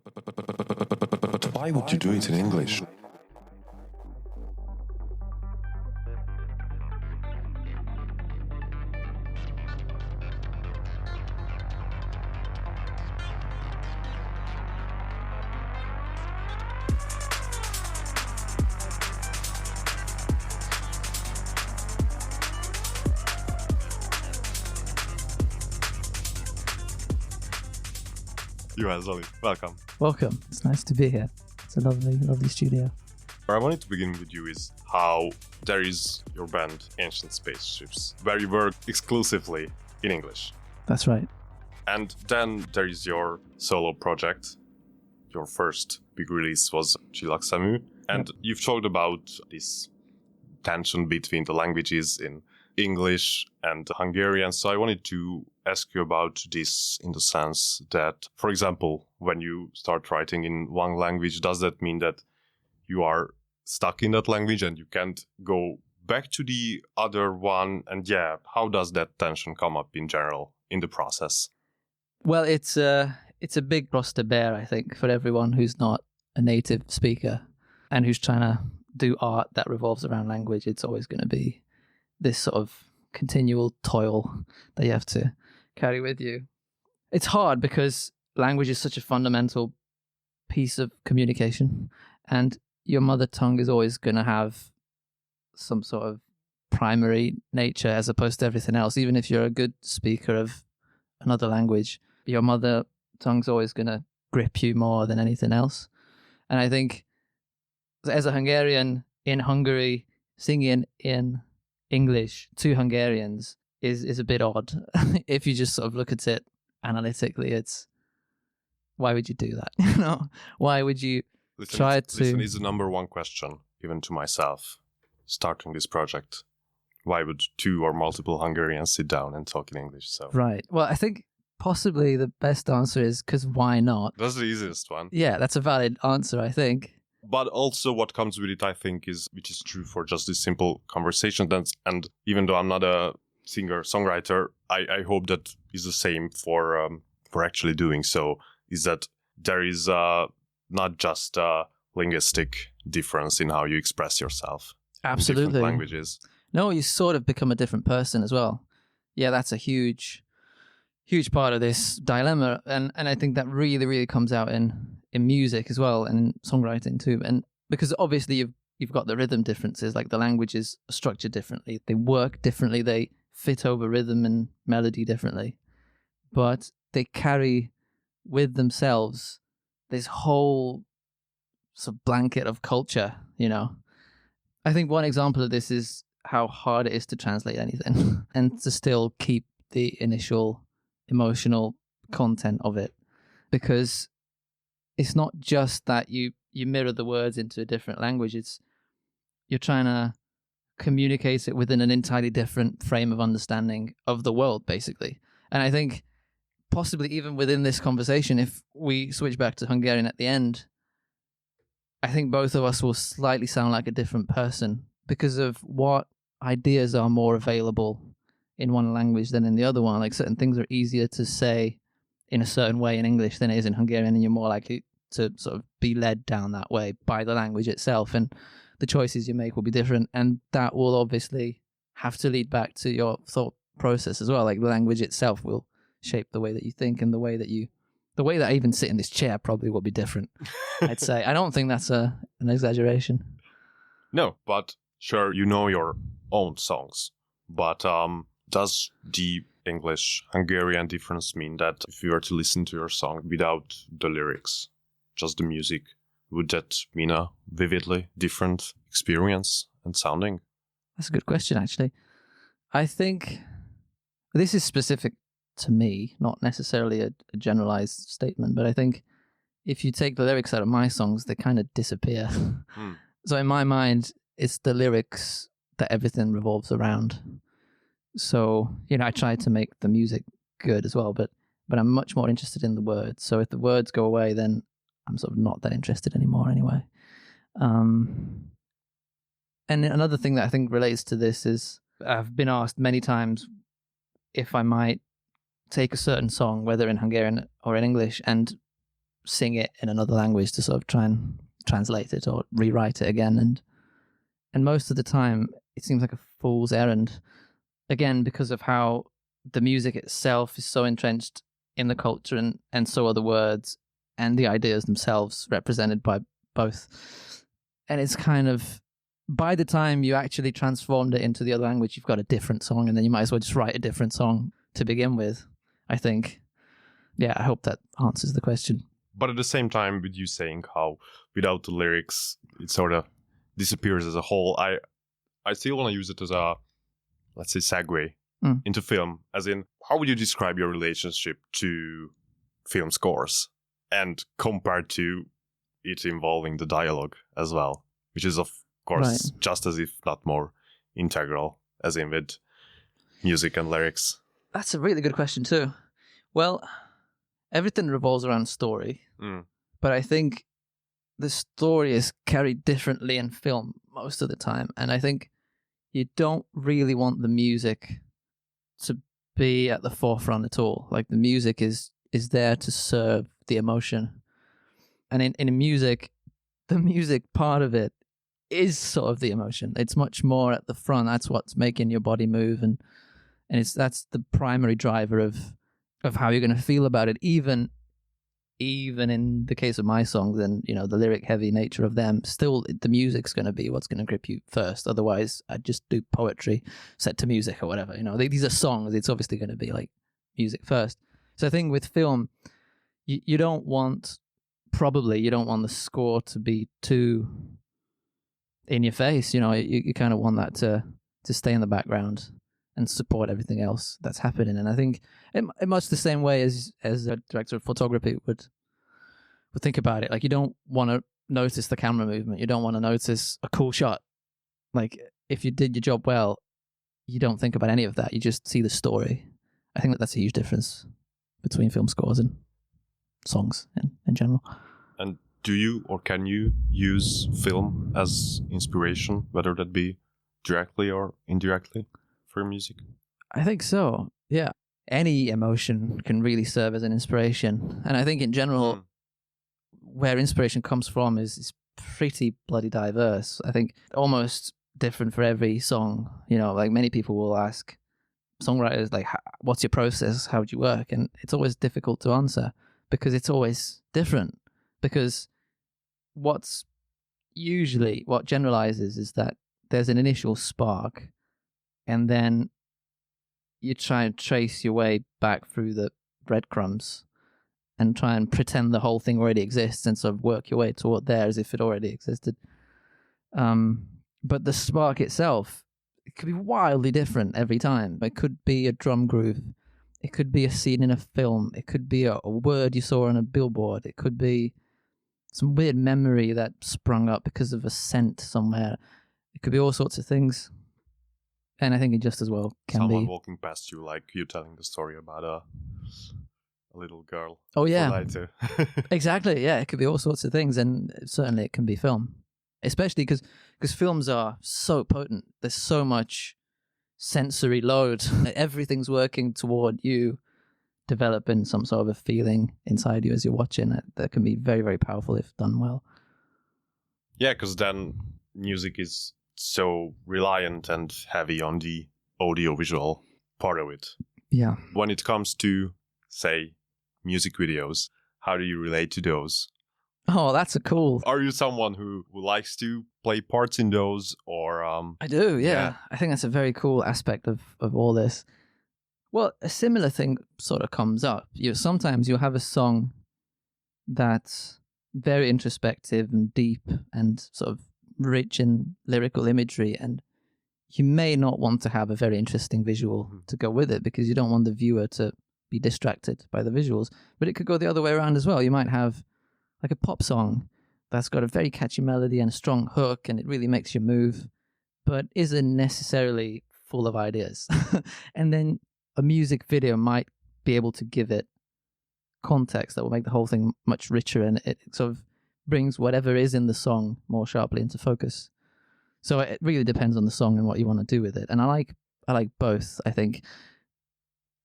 But why would you do it in English? Juhász, Zoli, welcome. Welcome. It's nice to be here. It's a lovely, lovely studio. Where I wanted to begin with you is how there is your band, Ancient Spaceships, where you work exclusively in English. That's right. And then there is your solo project. Your first big release was Samu. And You've talked about this tension between the languages in English and Hungarian. So I wanted to ask you about this in the sense that, for example, when you start writing in one language, does that mean that you are stuck in that language and you can't go back to the other one? And how does that tension come up in general in the process? Well, it's a big cross to bear, I think, for everyone who's not a native speaker and who's trying to do art that revolves around language. It's always going to be this sort of continual toil that you have to carry with you. It's hard because language is such a fundamental piece of communication, and your mother tongue is always going to have some sort of primary nature as opposed to everything else. Even if you're a good speaker of another language, your mother tongue's always going to grip you more than anything else. And I think as a Hungarian in Hungary, singing in English to Hungarians is a bit odd. If you just sort of look at it analytically, it's why would you do that? Why would you try to... Listen, is the number one question, even to myself, starting this project. Why would two or multiple Hungarians sit down and talk in English? So Right. Well, I think possibly the best answer is because why not? That's the easiest one. Yeah, that's a valid answer, I think. But also what comes with it, I think, which is true for just this simple conversation. And even though I'm not a singer-songwriter, I hope that is the same for actually doing so, is that there is not just a linguistic difference in how you express yourself. Absolutely. In different languages. No, you sort of become a different person as well. Yeah, that's a huge part of this dilemma. And I think that really, really comes out in music as well, and in songwriting too. And because obviously you've got the rhythm differences, like the languages are structured differently, they work differently, they fit over rhythm and melody differently, but they carry with themselves this whole sort of blanket of culture, I think one example of this is how hard it is to translate anything and to still keep the initial emotional content of it, because it's not just that you mirror the words into a different language. You're trying to communicate it within an entirely different frame of understanding of the world, basically. And I think possibly even within this conversation, if we switch back to Hungarian at the end, I think both of us will slightly sound like a different person because of what ideas are more available in one language than in the other one. Like certain things are easier to say in a certain way in English than it is in Hungarian, and you're more likely to sort of be led down that way by the language itself, and the choices you make will be different, and that will obviously have to lead back to your thought process as well. Like the language itself will shape the way that you think, and the way that I even sit in this chair probably will be different. I'd say. I don't think that's an exaggeration. No, but sure, you know your own songs, but does the English-Hungarian difference mean that if you were to listen to your song without the lyrics, just the music, would that mean a vividly different experience and sounding? That's a good question, actually. I think this is specific to me, not necessarily a generalized statement, but I think if you take the lyrics out of my songs, they kind of disappear. So in my mind, it's the lyrics that everything revolves around. So, I try to make the music good as well, but I'm much more interested in the words. So if the words go away, then I'm sort of not that interested anymore anyway. And another thing that I think relates to this is I've been asked many times if I might take a certain song, whether in Hungarian or in English, and sing it in another language to sort of try and translate it or rewrite it again. And most of the time, it seems like a fool's errand. Again, because of how the music itself is so entrenched in the culture, and so are the words and the ideas themselves represented by both. And it's kind of, by the time you actually transformed it into the other language, you've got a different song, and then you might as well just write a different song to begin with, I think. Yeah, I hope that answers the question. But at the same time, with you saying how without the lyrics, it sort of disappears as a whole, I still want to use it as a, let's say, segue into film. As in, how would you describe your relationship to film scores? And compared to it involving the dialogue as well, which is, of course, just as if not more integral, as in with music and lyrics. That's a really good question too. Well, everything revolves around story, but I think the story is carried differently in film most of the time. And I think you don't really want the music to be at the forefront at all. Like, the music is there to serve the emotion. And in music, the music part of it is sort of the emotion. It's much more at the front. That's what's making your body move, and that's the primary driver of how you're going to feel about it. Even in the case of my songs, and the lyric heavy nature of them, still the music's going to be what's going to grip you first. Otherwise, I'd just do poetry set to music or whatever. These are songs. It's obviously going to be like music first. So I think with film, you don't want the score to be too in your face. You kind of want that to stay in the background and support everything else that's happening. And I think in much the same way as a director of photography would think about it. Like, you don't want to notice the camera movement. You don't want to notice a cool shot. Like, if you did your job well, you don't think about any of that. You just see the story. I think that's a huge difference between film scores and songs in general. And do you or can you use film as inspiration, whether that be directly or indirectly, for music? I think so, yeah. Any emotion can really serve as an inspiration. And I think in general, where inspiration comes from is pretty bloody diverse. I think almost different for every song. Like, many people will ask songwriters, like, what's your process? How do you work? And it's always difficult to answer, because it's always different. Because what generalizes is that there's an initial spark, and then you try and trace your way back through the breadcrumbs and try and pretend the whole thing already exists and sort of work your way toward there as if it already existed. But the spark itself, it could be wildly different every time. It could be a drum groove. It could be a scene in a film. It could be a word you saw on a billboard. It could be some weird memory that sprung up because of a scent somewhere. It could be all sorts of things. And I think it just as well can Someone be walking past you, like you telling the story about a little girl. Oh, yeah. Exactly, yeah. It could be all sorts of things, and certainly it can be film. Especially because films are so potent. There's so much sensory load. Everything's working toward you developing some sort of a feeling inside you as you're watching it that can be very, very powerful if done well. Yeah, because then music is so reliant and heavy on the audio-visual part of it. Yeah. When it comes to, say, music videos, how do you relate to those? Oh, that's a cool... Are you someone who likes to play parts in those, or... I do, yeah. I think that's a very cool aspect of all this. Well, a similar thing sort of comes up. Sometimes you'll have a song that's very introspective and deep and sort of rich in lyrical imagery, and you may not want to have a very interesting visual to go with it because you don't want the viewer to be distracted by the visuals. But it could go the other way around as well. You might have like a pop song that's got a very catchy melody and a strong hook, and it really makes you move, but isn't necessarily full of ideas. And then a music video might be able to give it context that will make the whole thing much richer, and it sort of brings whatever is in the song more sharply into focus. So it really depends on the song and what you want to do with it. And I like both. I think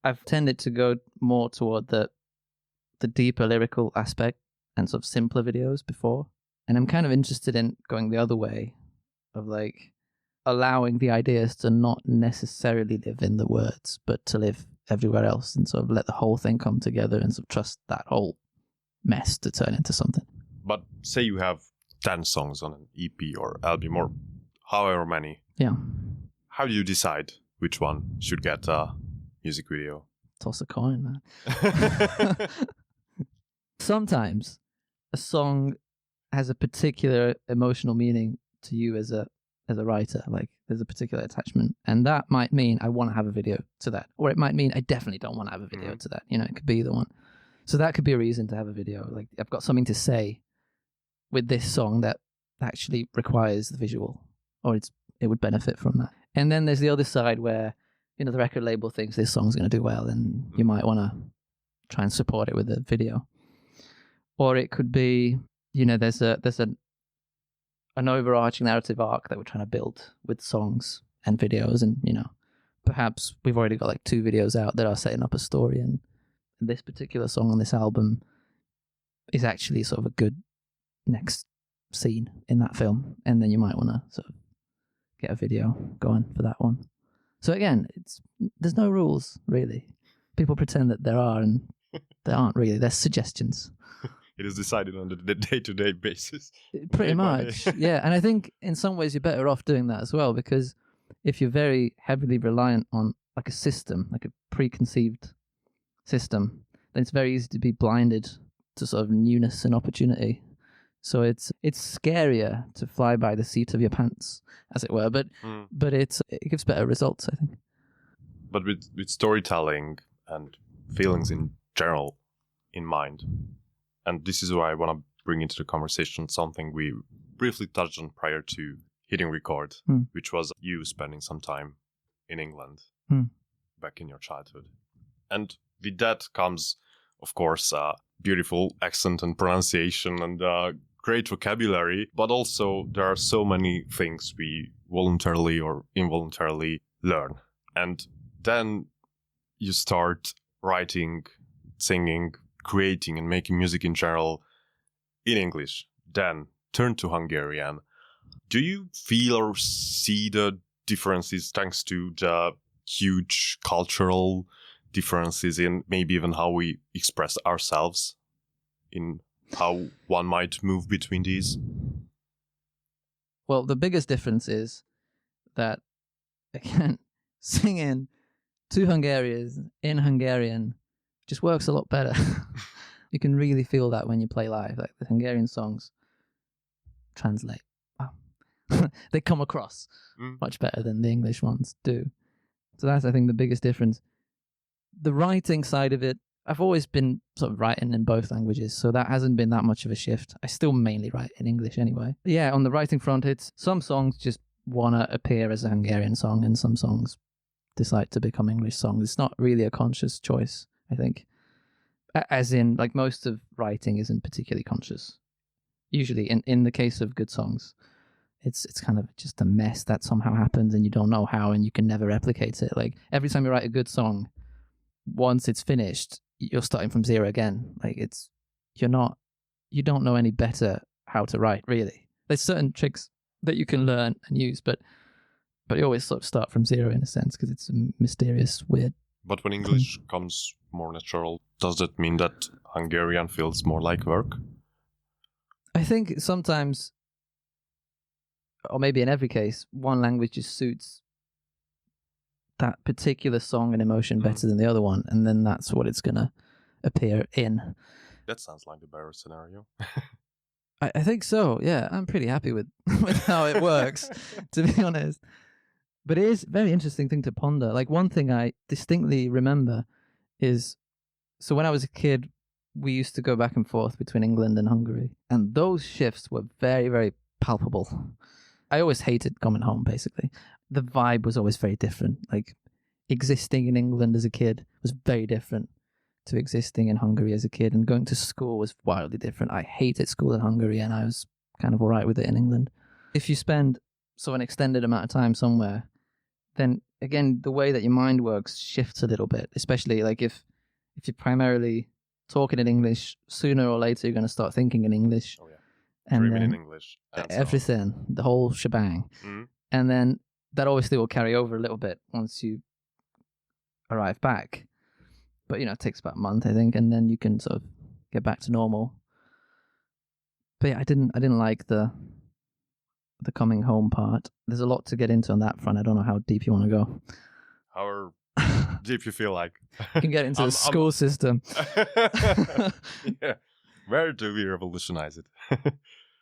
I've tended to go more toward the deeper lyrical aspect and sort of simpler videos before. And I'm kind of interested in going the other way of like allowing the ideas to not necessarily live in the words, but to live everywhere else and sort of let the whole thing come together and sort of trust that whole mess to turn into something. But say you have 10 songs on an EP or album or however many. Yeah. How do you decide which one should get a music video? Toss a coin, man. Sometimes a song has a particular emotional meaning to you as a writer. Like there's a particular attachment, and that might mean I want to have a video to that, or it might mean I definitely don't want to have a video to that. You know, it could be either one. So that could be a reason to have a video. Like I've got something to say with this song that actually requires the visual, or it would benefit from that. And then there's the other side where, you know, the record label thinks this song's going to do well, and you might want to try and support it with a video. Or it could be, you know, there's an overarching narrative arc that we're trying to build with songs and videos, and you know, perhaps we've already got like 2 videos out that are setting up a story, and this particular song on this album is actually sort of a good next scene in that film, and then you might want to sort of get a video going for that one. So again, there's no rules really. People pretend that there are, and there aren't really. There's suggestions. It is decided on the day-to-day basis. Pretty much, yeah. And I think in some ways you're better off doing that as well, because if you're very heavily reliant on like a system, like a preconceived system, then it's very easy to be blinded to sort of newness and opportunity. So it's scarier to fly by the seat of your pants, as it were, but it gives better results, I think. But with storytelling and feelings in general in mind, and this is why I want to bring into the conversation something we briefly touched on prior to hitting record, which was you spending some time in England back in your childhood. And with that comes, of course, beautiful accent and pronunciation and great vocabulary, but also there are so many things we voluntarily or involuntarily learn. And then you start writing, singing, creating and making music in general in English, then turn to Hungarian. Do you feel or see the differences thanks to the huge cultural differences in maybe even how we express ourselves, in how one might move between these? Well, the biggest difference is that, again, singing to Hungarians in Hungarian just works a lot better. You can really feel that when you play live. Like the Hungarian songs translate. Wow. They come across much better than the English ones do. So that's, I think, the biggest difference. The writing side of it, I've always been sort of writing in both languages, so that hasn't been that much of a shift. I still mainly write in English anyway. Yeah, on the writing front, it's some songs just want to appear as a Hungarian song, and some songs decide to become English songs. It's not really a conscious choice, I think. As in, like, most of writing isn't particularly conscious. Usually, in the case of good songs, it's kind of just a mess that somehow happens and you don't know how, and you can never replicate it. Like, every time you write a good song, once it's finished, you're starting from zero again. Like, you don't know any better how to write, really. There's certain tricks that you can learn and use, but you always sort of start from zero in a sense, because it's a mysterious, weird. But when English comes more natural, does that mean that Hungarian feels more like work? I think sometimes, or maybe in every case, one language just suits that particular song and emotion better than the other one, and then that's what it's going to appear in. That sounds like a better scenario. I think so, yeah. I'm pretty happy with how it works, to be honest. But it is a very interesting thing to ponder. Like, one thing I distinctly remember is, so when I was a kid, we used to go back and forth between England and Hungary, and those shifts were very, very palpable. I always hated coming home, basically. The vibe was always very different. Like, existing in England as a kid was very different to existing in Hungary as a kid, and going to school was wildly different. I hated school in Hungary, and I was kind of all right with it in England. If you spend an extended amount of time somewhere, then again, the way that your mind works shifts a little bit, especially like if you're primarily talking in English, sooner or later you're going to start thinking in English. Oh, yeah. And Dreaming then in English. And so on. everything, the whole shebang. Mhm. And then that obviously will carry over a little bit once you arrive back. But, it takes about a month, I think, and then you can sort of get back to normal. But yeah, I didn't like the coming home part. There's a lot to get into on that front. I don't know how deep you want to go. How deep you feel like? You can get into the school system. Yeah. Where do we revolutionize it?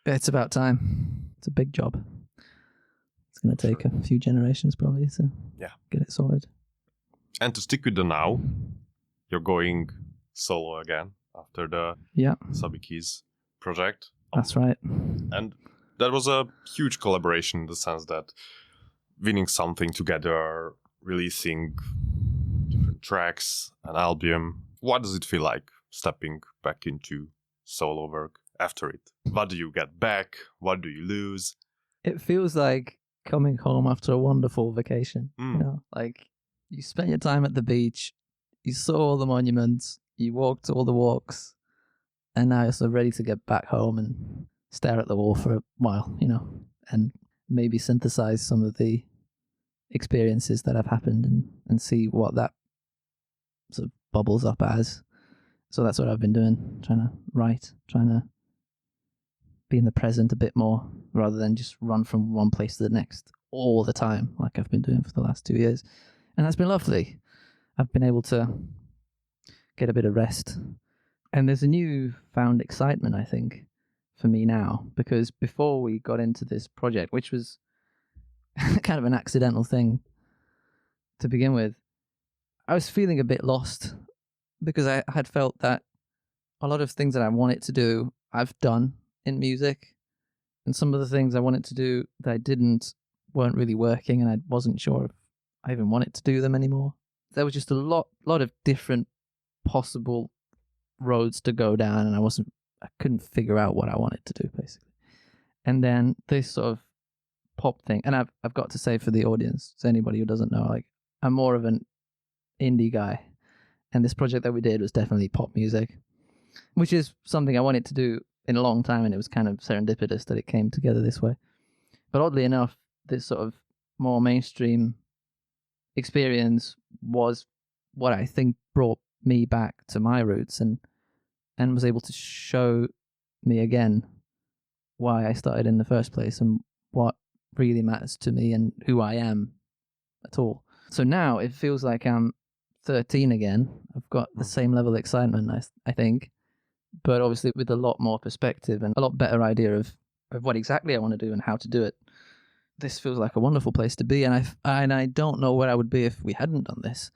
It's about time. It's a big job. It's going to take a few generations probably to get it sorted. And to stick with the now, you're going solo again after the Sabikis project. That's right. And that was a huge collaboration in the sense that winning something together, releasing different tracks, an album. What does it feel like stepping back into solo work after it? What do you get back? What do you lose? It feels like coming home after a wonderful vacation. Like you spent your time at the beach, you saw all the monuments, you walked all the walks, and now you're sort of ready to get back home and stare at the wall for a while, and maybe synthesize some of the experiences that have happened and see what that sort of bubbles up as. So that's what I've been doing, trying to write, trying to be in the present a bit more rather than just run from one place to the next all the time like I've been doing for the last 2 years. And that's been lovely. I've been able to get a bit of rest. And there's a newfound excitement, I think, for me now, because before we got into this project, which was kind of an accidental thing to begin with, I was feeling a bit lost because I had felt that a lot of things that I wanted to do, I've done in music. And some of the things I wanted to do that I didn't weren't really working, and I wasn't sure if I even wanted to do them anymore. There was just a lot of different possible roads to go down, and I couldn't figure out what I wanted to do, basically. And then this sort of pop thing, and I've got to say for the audience, to anybody who doesn't know, like I'm more of an indie guy, and this project that we did was definitely pop music, which is something I wanted to do in a long time, and it was kind of serendipitous that it came together this way. But oddly enough, this sort of more mainstream experience was what I think brought me back to my roots and was able to show me again why I started in the first place and what really matters to me and who I am at all. So now it feels like I'm 13 again. I've got the same level of excitement, I think, but obviously with a lot more perspective and a lot better idea of what exactly I want to do and how to do it. This feels like a wonderful place to be, and I don't know where I would be if we hadn't done this.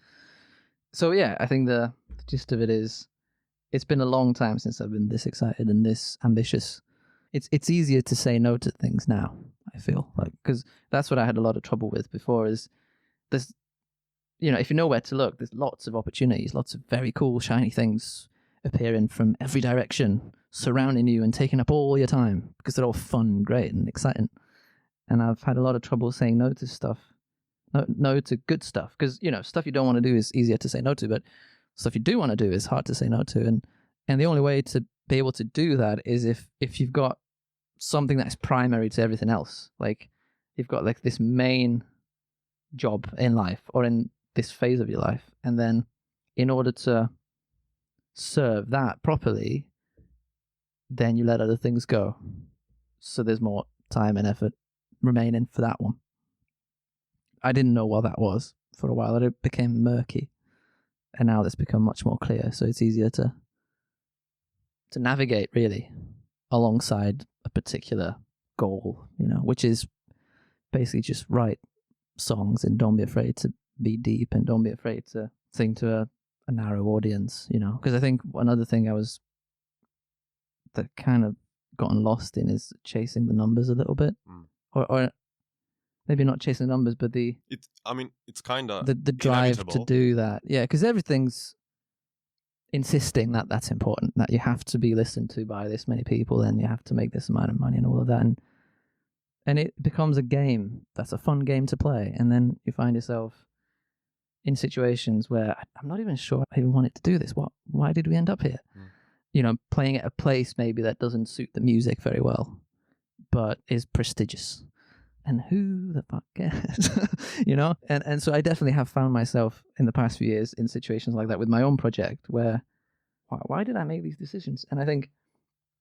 So yeah, I think the gist of it is, it's been a long time since I've been this excited and this ambitious. It's easier to say no to things now, I feel like, because that's what I had a lot of trouble with before. Is there's, if you know where to look, there's lots of opportunities, lots of very cool, shiny things appearing from every direction, surrounding you and taking up all your time because they're all fun and great and exciting. And I've had a lot of trouble saying no to stuff, no to good stuff, because stuff you don't want to do is easier to say no to, but stuff you do want to do is hard to say no to. And the only way to be able to do that is if you've got something that's primary to everything else. Like you've got like this main job in life or in this phase of your life, and then in order to serve that properly, then you let other things go. So there's more time and effort remaining for that one. I didn't know what that was for a while. It became murky, and now it's become much more clear. So it's easier to navigate really alongside a particular goal, which is basically just write songs and don't be afraid to be deep and don't be afraid to sing to a narrow audience, because I think another thing that kind of gotten lost in is chasing the numbers a little bit. Or maybe not chasing the numbers, but it's kind of the drive inevitable to do that. Yeah, because everything's insisting that that's important, that you have to be listened to by this many people and you have to make this amount of money and all of that. And it becomes a game that's a fun game to play. And then you find yourself in situations where I'm not even sure I even wanted to do this. Why did we end up here? You know, playing at a place maybe that doesn't suit the music very well, but is prestigious. And who the fuck cares? You know? And so I definitely have found myself in the past few years in situations like that with my own project where, why did I make these decisions? And I think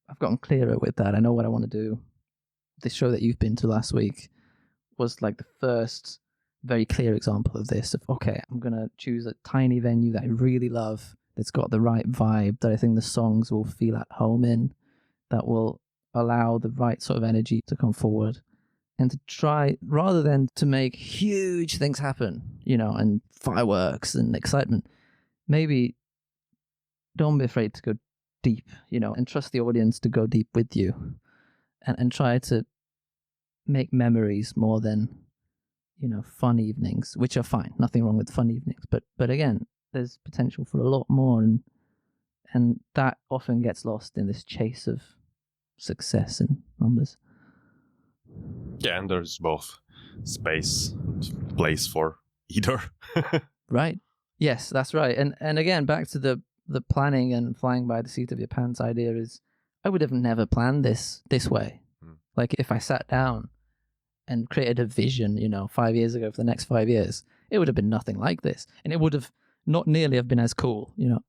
I've gotten clearer with that. I know what I want to do. This show that you've been to last week was like the first very clear example of this, of, okay, I'm going to choose a tiny venue that I really love, that's got the right vibe, that I think the songs will feel at home in, that will allow the right sort of energy to come forward, and to try, rather than to make huge things happen, you know, and fireworks and excitement, maybe don't be afraid to go deep, you know, and trust the audience to go deep with you, and try to make memories more than, you know, fun evenings, which are fine. Nothing wrong with fun evenings. But again, there's potential for a lot more, and that often gets lost in this chase of success and numbers. Yeah, and there's both space and place for either. Right. Yes, that's right. And again, back to the planning and flying by the seat of your pants idea is, I would have never planned this way. Like if I sat down and created a vision, you know, 5 years ago for the next 5 years, it would have been nothing like this. And it would have not nearly have been as cool, you know,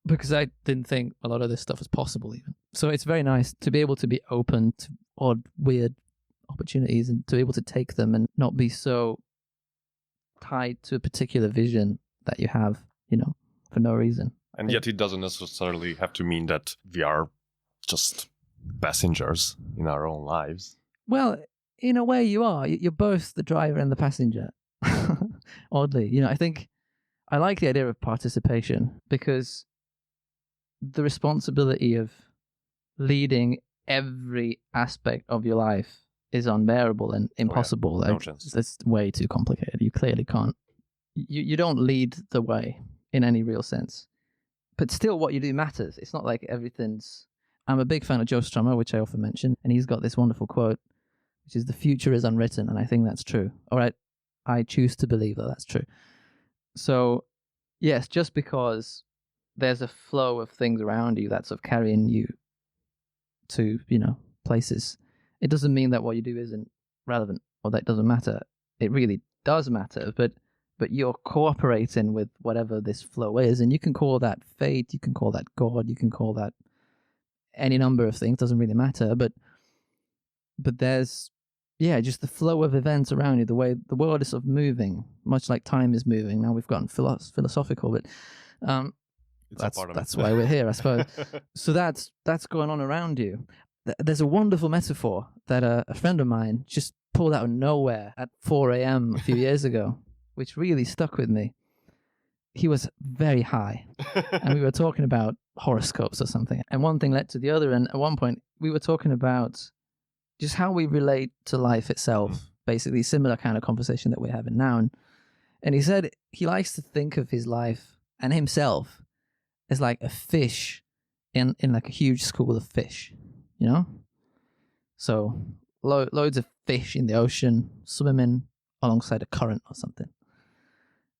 because I didn't think a lot of this stuff was possible even. So it's very nice to be able to be open to odd, weird opportunities and to be able to take them and not be so tied to a particular vision that you have, you know, for no reason. And yet it doesn't necessarily have to mean that we are just passengers in our own lives. Well, in a way you are. You're both the driver and the passenger. Oddly, you know, I think I like the idea of participation, because the responsibility of leading every aspect of your life is unbearable and impossible. No chance. It's way too complicated. You clearly can't. You don't lead the way in any real sense. But still, what you do matters. It's not like everything's... I'm a big fan of Joe Strummer, which I often mention, and he's got this wonderful quote, which is, "The future is unwritten," and I think that's true. All right, I choose to believe that that's true. So, yes, just because there's a flow of things around you that's sort of carrying you to, you know, places, it doesn't mean that what you do isn't relevant or that it doesn't matter. It really does matter, but you're cooperating with whatever this flow is, and you can call that fate, you can call that God, you can call that any number of things, doesn't really matter, but there's, yeah, just the flow of events around you, the way the world is sort of moving, much like time is moving. Now we've gotten philosophical, but that's why we're here, I suppose. So that's going on around you. There's a wonderful metaphor that a friend of mine just pulled out of nowhere at 4 a.m. a few years ago, which really stuck with me. He was very high, and we were talking about horoscopes or something, and one thing led to the other, and at one point we were talking about just how we relate to life itself, basically similar kind of conversation that we're having now. And he said he likes to think of his life and himself as like a fish in like a huge school of fish, you know? So loads of fish in the ocean swimming alongside a current or something.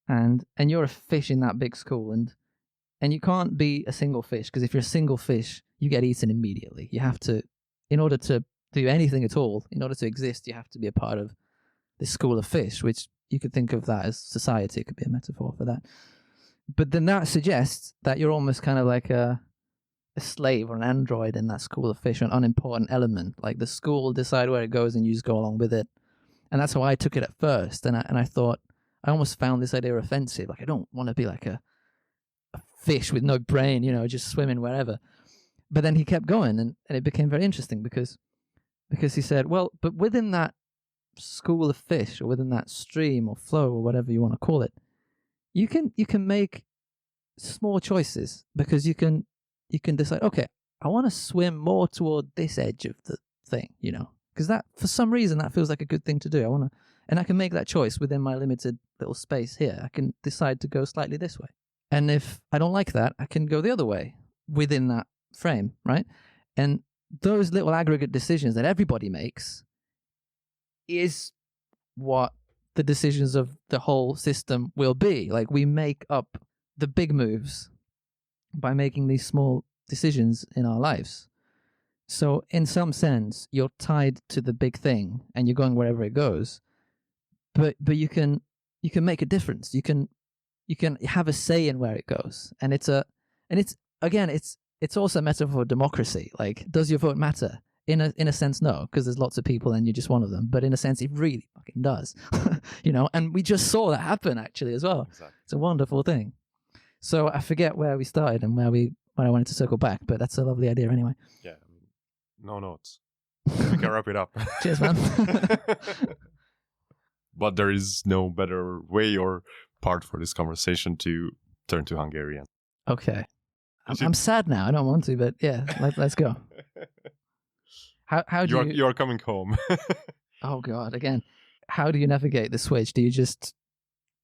And you're a fish in that big school, and you can't be a single fish, because if you're a single fish, you get eaten immediately. You have to, in order to do anything at all, in order to exist, you have to be a part of this school of fish, which you could think of that as society. It could be a metaphor for that. But then that suggests that you're almost kind of like a slave or an android in that school of fish, an unimportant element. Like the school will decide where it goes and you just go along with it. And that's how I took it at first. And I thought, I almost found this idea offensive. Like, I don't want to be like a fish with no brain, you know, just swimming wherever. But then he kept going, and it became very interesting because he said, well, but within that school of fish, or within that stream or flow or whatever you want to call it, you can make small choices, because you can decide, okay, I want to swim more toward this edge of the thing, you know, because that, for some reason, that feels like a good thing to do. And I can make that choice within my limited little space here. I can decide to go slightly this way. And if I don't like that, I can go the other way within that frame, right? And those little aggregate decisions that everybody makes is what the decisions of the whole system will be. Like, we make up the big moves by making these small decisions in our lives. So in some sense, you're tied to the big thing and you're going wherever it goes. But you can make a difference. You can have a say in where it goes. And it's also a metaphor for democracy. Like, does your vote matter? In a sense, no, because there's lots of people and you're just one of them. But in a sense, it really fucking does. And we just saw that happen actually as well. Exactly. It's a wonderful thing. So I forget where we started and when I wanted to circle back, but that's a lovely idea anyway. Yeah, no notes. We can wrap it up. Cheers, man. But there is no better way or part for this conversation to turn to Hungarian. Okay. I'm sad now. I don't want to, but yeah, let's go. How do you're coming home. Oh God, again. How do you navigate the switch? Do you just,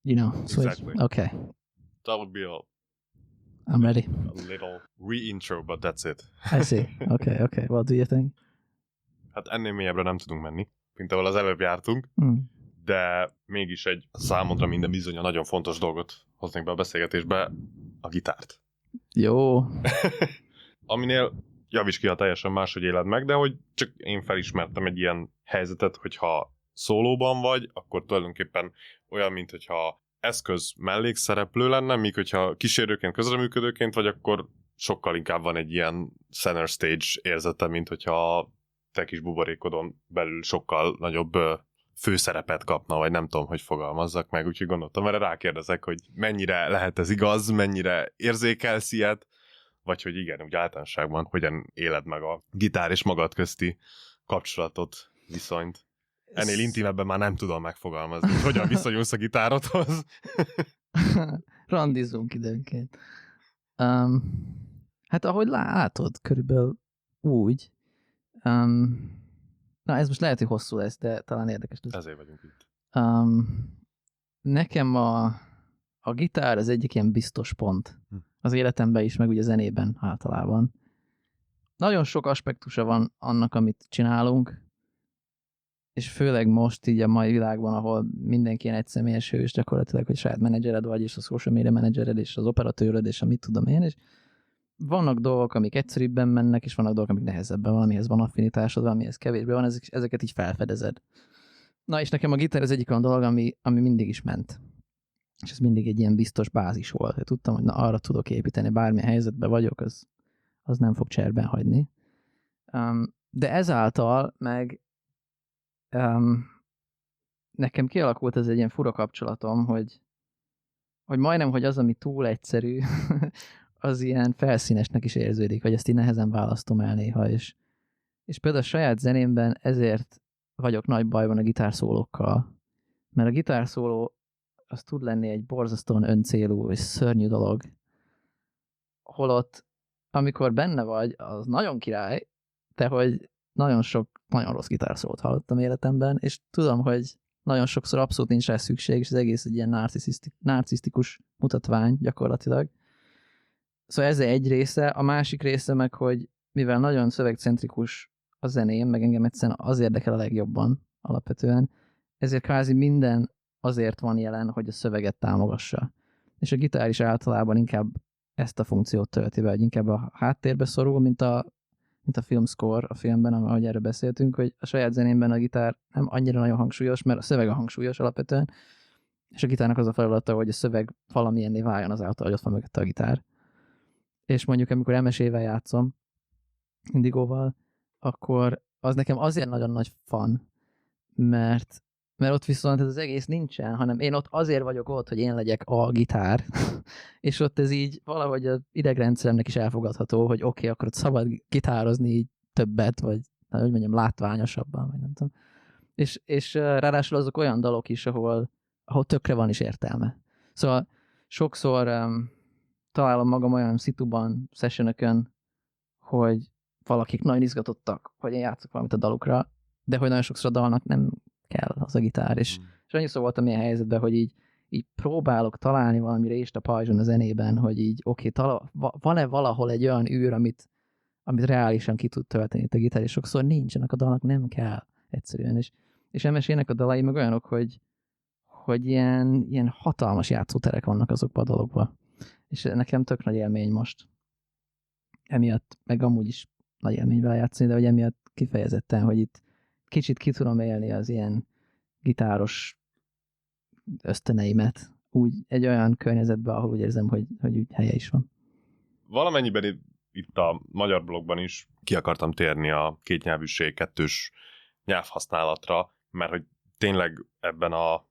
switch? Exactly. Okay. That would be I'm ready. A little re-intro, but that's it. I see. Okay. Well, do your thing. Hát ennél mélyebbre nem tudunk menni, mint ahol az előbb jártunk, de mégis egy számodra minden bizonnyal nagyon fontos dolgot hoznék be a beszélgetésbe, a gitárt. Jó. Aminél javíts ki, ha teljesen máshogy éled meg, de hogy csak én felismertem egy ilyen helyzetet, hogyha szólóban vagy, akkor tulajdonképpen olyan, mint hogyha eszköz mellékszereplő lenne, míg hogyha kísérőként, közreműködőként vagy, akkor sokkal inkább van egy ilyen center stage érzete, mint hogyha te kis buborékodon belül sokkal nagyobb főszerepet kapna, vagy nem tudom, hogy fogalmazzak meg, úgyhogy gondoltam, erre rákérdezek, hogy mennyire lehet ez igaz, mennyire érzékelsz ilyet, vagy hogy igen, úgy általánosságban hogyan éled meg a gitár és magad közti kapcsolatot, viszonyt. Ennél intimebben már nem tudom megfogalmazni, hogy hogyan viszonyulsz a gitárodhoz. Randizunk időnként. Hát ahogy látod, körülbelül úgy. Na, ez most lehet, hogy hosszú lesz, de talán érdekes lesz. Ezért vagyunk itt. Nekem a gitár az egyik ilyen biztos pont. Az életemben is, meg ugye a zenében általában. Nagyon sok aspektusa van annak, amit csinálunk, és főleg most így a mai világban, ahol mindenki ilyen egyszemélyes hős, gyakorlatilag, hogy saját menedzsered vagy, és a social media menedzsered, és az operatőröd, és a mit tudom én, és vannak dolgok, amik egyszerűbben mennek, és vannak dolgok, amik nehezebben, valamihez van affinitásod, valamihez kevésbé van, ezeket így felfedezed. Na, és nekem a gitár az egyik olyan dolog, ami mindig is ment. És ez mindig egy ilyen biztos bázis volt. Tudtam, hogy arra tudok építeni, bármilyen helyzetben vagyok, az nem fog cserben hagyni. De ezáltal meg nekem kialakult ez egy ilyen fura kapcsolatom, hogy majdnem, hogy az, ami túl egyszerű, az ilyen felszínesnek is érződik, vagy ezt így nehezen választom el néha, és például a saját zenémben ezért vagyok nagy bajban a gitárszólókkal, mert a gitárszóló az tud lenni egy borzasztóan öncélú és szörnyű dolog, holott amikor benne vagy, az nagyon király, de hogy nagyon rossz gitárszólót hallottam életemben, és tudom, hogy nagyon sokszor abszolút nincs rá szükség, és az egész egy ilyen narcisztikus mutatvány gyakorlatilag. Szóval ez egy része, a másik része meg, hogy mivel nagyon szövegcentrikus a zeném, meg engem egyszerűen az érdekel a legjobban alapvetően, ezért kvázi minden azért van jelen, hogy a szöveget támogassa. És a gitár is általában inkább ezt a funkciót tölti be, hogy inkább a háttérbe szorul, mint a filmscore a filmben, ahogy erről beszéltünk, hogy a saját zenémben a gitár nem annyira nagyon hangsúlyos, mert a szöveg a hangsúlyos alapvetően, és a gitárnak az a feladata, hogy a szöveg valamilyenné váljon azáltal, hogy ott van mögötte a gitár. És mondjuk, amikor MS-ével játszom, Indigóval, akkor az nekem azért nagyon nagy fan, mert ott viszont ez az egész nincsen, hanem én ott azért vagyok ott, hogy én legyek a gitár, és ott ez így valahogy az idegrendszeremnek is elfogadható, hogy oké, akkor ott szabad gitározni így többet, vagy hogy mondjam, látványosabban, vagy nem tudom. És ráadásul azok olyan dalok is, ahol tökre van is értelme. Szóval sokszor találom magam olyan szituban, sessionökön, hogy valakik nagyon izgatottak, hogy én játszok valamit a dalukra, de hogy nagyon sokszor a dalnak nem kell az a gitár, és annyiszor voltam ilyen helyzetben, hogy így próbálok találni valami rést a pajzson a zenében, hogy így van-e valahol egy olyan űr, amit reálisan ki tud tölteni a gitár, és sokszor nincsenek, a dalnak nem kell egyszerűen, és MS-ének a dalai meg olyanok, hogy ilyen hatalmas játszóterek vannak azokban a dologban. És nekem tök nagy élmény most. Emiatt, meg amúgy is nagy élmény vele játszani, de hogy emiatt kifejezetten, hogy itt kicsit ki tudom élni az ilyen gitáros ösztöneimet, úgy egy olyan környezetben, ahol úgy érzem, hogy úgy helye is van. Valamennyiben itt a magyar blogban is ki akartam térni a kétnyelvűség, kettős nyelvhasználatra, mert hogy tényleg ebben a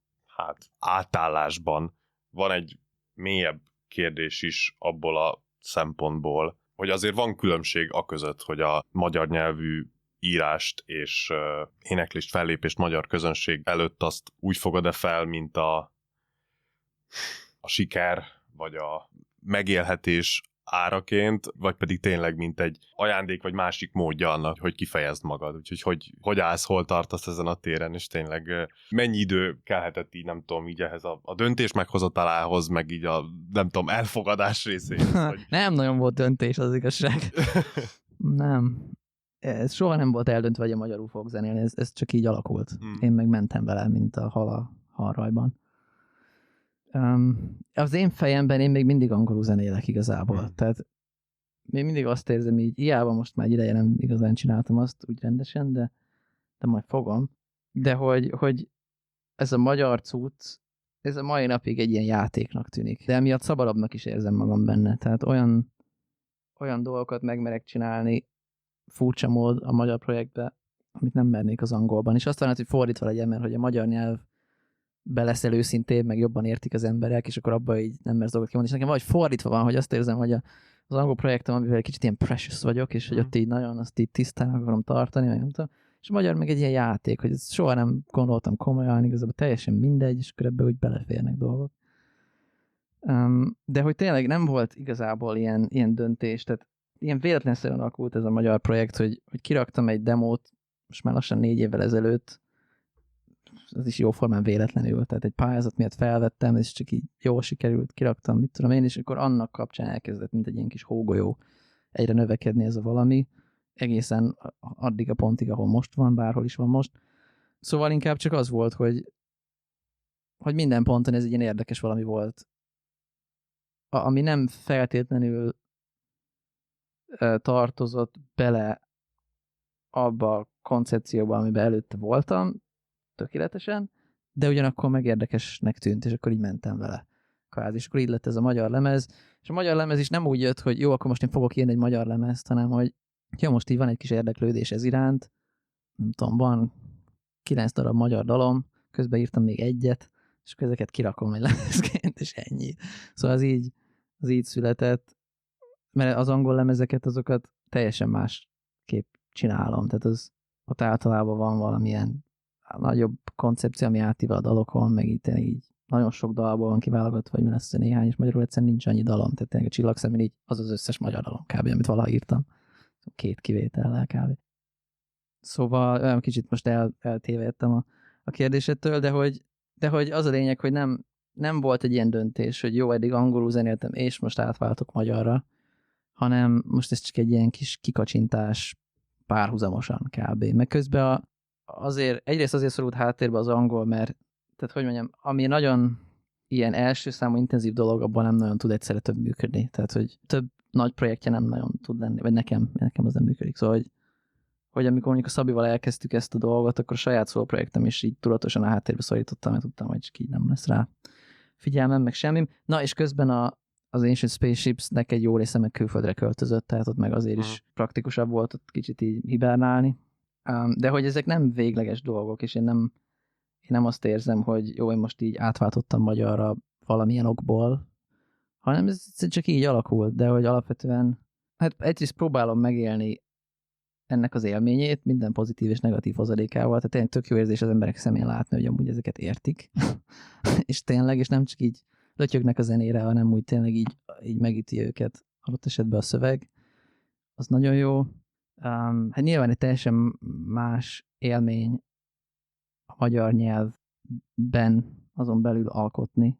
átállásban van egy mélyebb kérdés is abból a szempontból, hogy azért van különbség aközött, hogy a magyar nyelvű írást és éneklést, fellépést magyar közönség előtt azt úgy fogod-e fel, mint a siker, vagy a megélhetés áraként, vagy pedig tényleg mint egy ajándék, vagy másik módja annak, hogy kifejezd magad. Úgyhogy hogy állsz, hol tartasz ezen a téren, és tényleg mennyi idő kellhetett így, nem tudom, így ehhez a döntés meghozatalához, meg így a, nem tudom, elfogadás részéhez. Hogy... Nem nagyon volt döntés, az igazság. Nem. Ez soha nem volt eldöntve, hogy a magyarul fog zenélni, ez csak így alakult. Én meg mentem vele, mint a hal a halrajban. Az én fejemben én még mindig angolul zenélek igazából. Tehát még mindig azt érzem így, hiába most már egy ideje nem igazán csináltam azt úgy rendesen, de majd fogom. De hogy ez a magyar cucc, ez a mai napig egy ilyen játéknak tűnik. De emiatt szabadabbnak is érzem magam benne. Tehát olyan dolgokat megmerek csinálni furcsa mód a magyar projektbe, amit nem mernék az angolban. És azt van, hogy fordítva legyen, mert hogy a magyar nyelv beleszel őszintébb, meg jobban értik az emberek, és akkor abban így nem mersz dolgot kimondani. És nekem valahogy fordítva van, hogy azt érzem, hogy az angol projektem, amivel egy kicsit ilyen precious vagyok, és hogy ott így nagyon azt így tisztán akarom tartani, meg nem tudom. És a magyar meg egy ilyen játék, hogy ezt soha nem gondoltam komolyan, igazából teljesen mindegy, és akkor ebbe úgy beleférnek dolgok. De hogy tényleg nem volt igazából ilyen döntés, tehát ilyen véletlenszerűen alakult ez a magyar projekt, hogy kiraktam egy demót, most már lassan 4 évvel ezelőtt, az is jóformán véletlenül, tehát egy pályázat miatt felvettem, és csak így jól sikerült, kiraktam, mit tudom én, és akkor annak kapcsán elkezdett, mint egy ilyen kis hógolyó egyre növekedni ez a valami, egészen addig a pontig, ahol most van, bárhol is van most. Szóval inkább csak az volt, hogy minden ponton ez egy ilyen érdekes valami volt, ami nem feltétlenül tartozott bele abba a koncepcióba, amiben előtte voltam, tökéletesen, de ugyanakkor meg érdekesnek tűnt, és akkor így mentem vele. Kvázi, és akkor így lett ez a magyar lemez, és a magyar lemez is nem úgy jött, hogy jó, akkor most én fogok írni egy magyar lemezt, hanem hogy jó, most így van egy kis érdeklődés ez iránt, nem tudom, van 9 darab magyar dalom, közben írtam még egyet, és akkor ezeket kirakom egy lemezként, és ennyi. Szóval az így született, mert az angol lemezeket, azokat teljesen másképp csinálom, tehát ott általában van valamilyen nagyobb koncepció, ami átível a dalokon, meg itt így nagyon sok dalból van kiválogatva, vagy mi lesz néhány, és magyarul egyszerűen nincs annyi dalom, tehát tényleg a Csillagszemén így az összes magyar dalom kb., amit valaha írtam. 2 kivétellel kb. Szóval olyan kicsit most eltévedtem a kérdésettől, de hogy az a lényeg, hogy nem volt egy ilyen döntés, hogy jó, eddig angolul zenéltem, és most átváltok magyarra, hanem most ez csak egy ilyen kis kikacsintás párhuzamosan kb. Meg közben egyrészt azért szorult háttérbe az angol, mert tehát hogy mondjam, ami nagyon ilyen első számú intenzív dolog, abban nem nagyon tud egyszerre több működni. Tehát, hogy több nagy projektje nem nagyon tud lenni, vagy nekem az nem működik. Szóval, hogy amikor mondjuk a Szabival elkezdtük ezt a dolgot, akkor a saját szólprojektem is így tudatosan a háttérbe szorítottam, mert tudtam, hogy csak így nem lesz rá figyelmem, meg semmim. Na, és közben az Ancient Spaceships-nek egy jó része meg külföldre költözött, tehát ott meg azért is praktikusabb volt ott kicsit így hibernálni. De hogy ezek nem végleges dolgok, és én nem azt érzem, hogy jó, én most így átváltottam magyarra valamilyen okból, hanem ez csak így alakult, de hogy alapvetően, hát egyrészt próbálom megélni ennek az élményét, minden pozitív és negatív hozadékával, tehát tényleg tök jó érzés az emberek szemén látni, hogy amúgy ezeket értik, és tényleg, és nem csak így lötyögnek a zenére, hanem úgy tényleg így megüti őket adott esetben a szöveg, az nagyon jó. Hát nyilván egy teljesen más élmény a magyar nyelvben azon belül alkotni.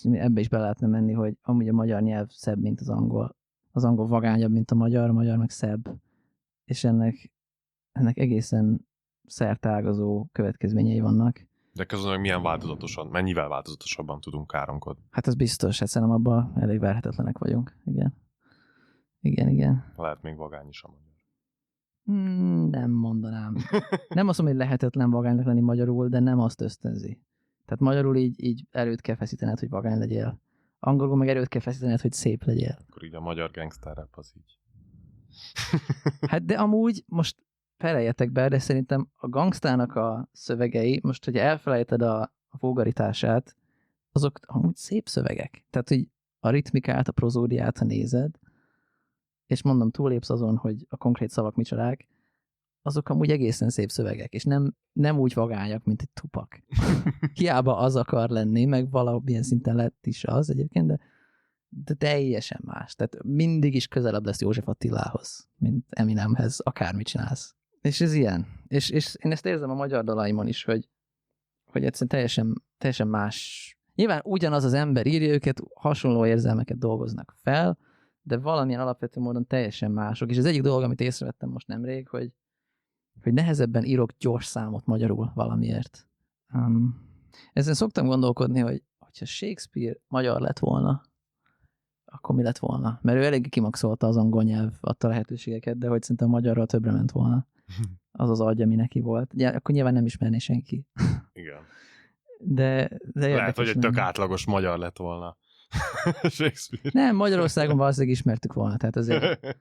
Ebbe is be lehetne menni, hogy amúgy a magyar nyelv szebb, mint az angol. Az angol vagányabb, mint a magyar meg szebb. És ennek egészen szerteágazó következményei vannak. De közben meg milyen változatosan, mennyivel változatosabban tudunk káromkodni? Hát ez biztos, hát szerintem abban elég verhetetlenek vagyunk. Igen. Igen. Lehet még vagány is a magyar. Nem mondanám. Nem azt mondom, hogy lehetetlen vagánynak lenni magyarul, de nem azt ösztönzi. Tehát magyarul így erőt kell feszítened, hogy vagány legyél. Angolul meg erőt kell feszítened, hogy szép legyél. Akkor így a magyar gangster rap az így. Hát de amúgy most felejjetek be, de szerintem a gangstának a szövegei, most, hogy elfelejted a vulgaritását, azok amúgy szép szövegek. Tehát, hogy a ritmikát, a prozódiát, ha nézed, és mondom, túlépsz azon, hogy a konkrét szavak micsodák, azok amúgy egészen szép szövegek, és nem úgy vagányak, mint egy Tupac. Hiába az akar lenni, meg valamilyen szinten lett is az egyébként, de teljesen más. Tehát mindig is közelebb lesz József Attilához, mint Eminemhez, akármit csinálsz. És ez ilyen. És én ezt érzem a magyar dalaimon is, hogy egyszerűen teljesen más. Nyilván ugyanaz az ember írja őket, hasonló érzelmeket dolgoznak fel, de valamilyen alapvető módon teljesen mások. És az egyik dolog, amit észrevettem most nemrég, hogy nehezebben írok gyors számot magyarul valamiért. Ezen szoktam gondolkodni, hogy ha Shakespeare magyar lett volna, akkor mi lett volna? Mert ő eléggé kimaxolta az angol nyelv, adta lehetőségeket, de hogy szerintem magyarral többre ment volna. Az az agy, ami neki volt. Ja, akkor nyilván nem ismerné senki. Igen. De lehet, hogy egy tök átlagos magyar lett volna. Shakespeare. Nem, Magyarországon valószínűleg ismertük volna, tehát azért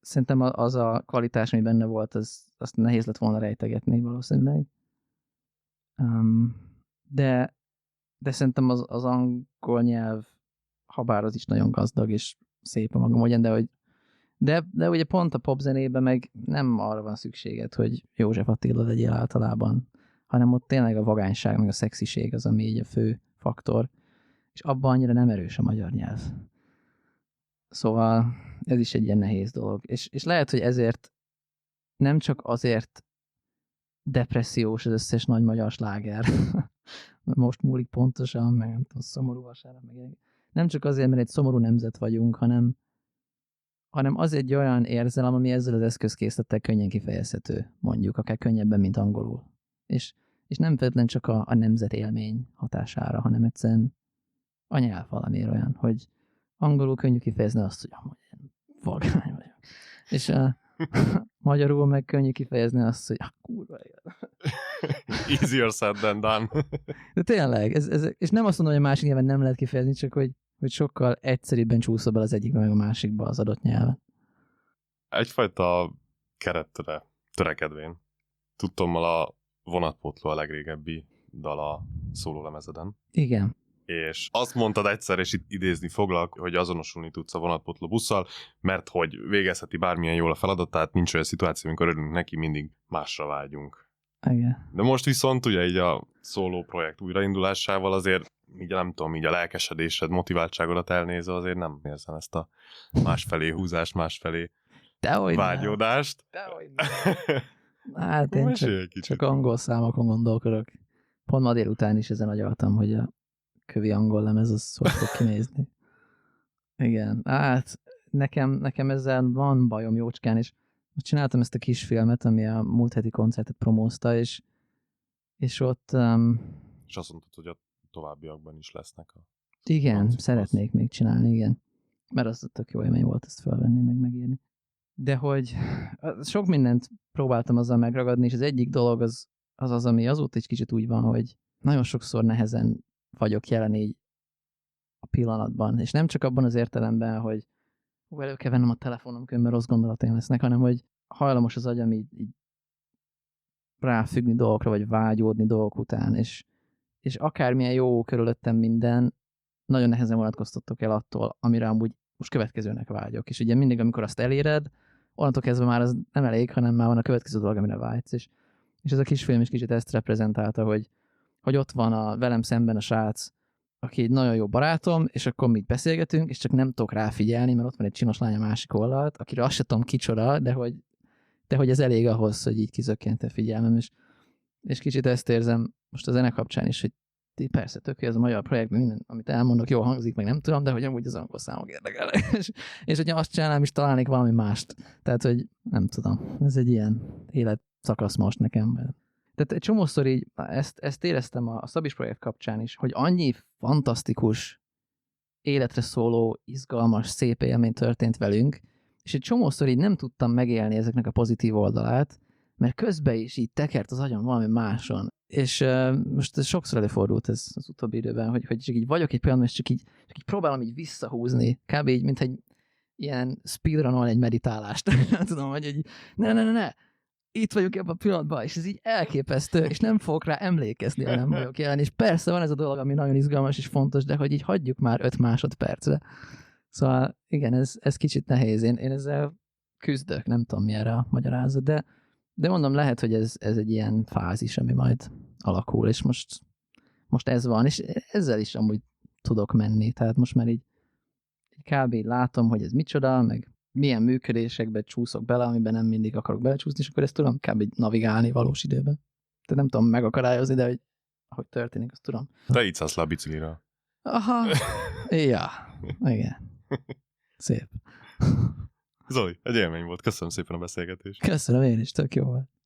szerintem az a kvalitás, ami benne volt, azt nehéz lett volna rejtegetni valószínűleg. De szerintem az angol nyelv, habár az is nagyon gazdag és szép a maga módján, de ugye pont a popzenében meg nem arra van szükséged, hogy József Attila legyél általában, hanem ott tényleg a vagányság, meg a szexiség az, ami így a fő faktor, és abban annyira nem erős a magyar nyelv. Szóval ez is egy ilyen nehéz dolog. És lehet, hogy ezért nem csak azért depressziós az összes nagy magyar sláger, most múlik pontosan, meg nem tudom, szomorú vasárnap, meg nem csak azért, mert egy szomorú nemzet vagyunk, hanem az egy olyan érzelem, ami ezzel az eszközkészlettel könnyen kifejezhető, mondjuk, akár könnyebben, mint angolul. És nem feltétlenül csak a nemzet élmény hatására, hanem egyszerűen a nyelv valamiért olyan, hogy angolul könnyű kifejezni azt, hogy amúgy én vagány vagyok. És magyarul meg könnyű kifejezni azt, hogy kurva élet. Easier said than done. De tényleg, és nem azt mondom, hogy a másik nyelven nem lehet kifejezni, csak hogy sokkal egyszerűbben csúszol bele az egyikbe, meg a másikba az adott nyelven. Egyfajta keretre törekedvén. Tudtommal a vonatpótló a legrégebbi dal a szólólemezeden. Igen. És azt mondtad egyszer, és itt idézni foglak, hogy azonosulni tudsz a vonatpótló busszal, mert hogy végezheti bármilyen jól a feladatát, nincs olyan szituáció, amikor örülünk neki, mindig másra vágyunk. Igen. De most viszont ugye így a szóló projekt újraindulásával azért így nem tudom, így a lelkesedésed, motiváltságodat elnézve azért nem érzem ezt a másfelé húzást, másfelé vágyódást. Dehogy nem. Hát én csak angol számokon gondolkodok. Pont ma délután is ezen agyaltam, hogy a kövi angol lemez az hogy fog kinézni. Igen, hát nekem ezzel van bajom jócskán, és most csináltam ezt a kis filmet, ami a múlt heti koncertet promózta, és ott... És azt mondtad, hogy a továbbiakban is lesznek igen, szeretnék még csinálni, igen. Mert az tök jó élmény volt ezt felvenni, meg megírni. De hogy sok mindent próbáltam azzal megragadni, és az egyik dolog az, ami azóta egy kicsit úgy van, hogy nagyon sokszor nehezen vagyok jelen így a pillanatban, és nem csak abban az értelemben, hogy elő kell vennem a telefonom, különben rossz gondolataim lesznek, hanem hogy hajlamos az agyam így ráfüggni dolgokra, vagy vágyódni dolgok után, és akármilyen jó körülöttem minden, nagyon nehezen vonatkoztatok el attól, amire amúgy most következőnek vágyok. És ugye mindig, amikor azt eléred, onnantól kezdve már az nem elég, hanem már van a következő dolog, amire vágysz. És ez a kis film is kicsit ezt reprezentálta, hogy ott van velem szemben a srác, aki egy nagyon jó barátom, és akkor mi beszélgetünk, és csak nem tudok ráfigyelni, mert ott van egy csinos lány a másik oldalt, akire azt se tudom kicsoda, de hogy ez elég ahhoz, hogy így kizökkente figyelmem, és kicsit ezt érzem most a zene kapcsán is, hogy persze tök, ez a magyar projektben minden, amit elmondok, jól hangzik, meg nem tudom, de hogy amúgy az angol számok érdekelnek. és hogyha azt csinálnám, is találnék valami mást. Tehát, hogy nem tudom, ez egy ilyen életszakasz most nekem. Tehát egy csomószor így, ezt éreztem a Szabis projekt kapcsán is, hogy annyi fantasztikus, életre szóló, izgalmas, szép élmény történt velünk, és egy csomószor így nem tudtam megélni ezeknek a pozitív oldalát, mert közben is így tekert az agyam valami máson. És most ez sokszor előfordult ez az utóbbi időben, hogy csak így vagyok egy pillanatban, és csak így próbálom így visszahúzni, kb. Így, mint egy ilyen speedrun-ol egy meditálást. Nem tudom, hogy így, ne, itt vagyok ebben a pillanatban, és ez így elképesztő, és nem fogok rá emlékezni, ha nem vagyok jelen. És persze van ez a dolog, ami nagyon izgalmas és fontos, de hogy így hagyjuk már 5 másodpercre. Szóval igen, ez kicsit nehéz. Én ezzel küzdök, nem tudom mi erre a magyarázat, de mondom, lehet, hogy ez egy ilyen fázis, ami majd alakul, és most ez van, és ezzel is amúgy tudok menni, tehát most már így kb. Látom, hogy ez micsoda, meg milyen működésekbe csúszok bele, amiben nem mindig akarok belecsúszni, és akkor ezt tudom kb. Navigálni valós időben. Tehát nem tudom megakadályozni, de hogy ahogy történik, azt tudom. Te így szállsz le a biciklire. Aha, ja, igen. Szép. Zoli, egy élmény volt. Köszönöm szépen a beszélgetést. Köszönöm, én is, tök jó volt.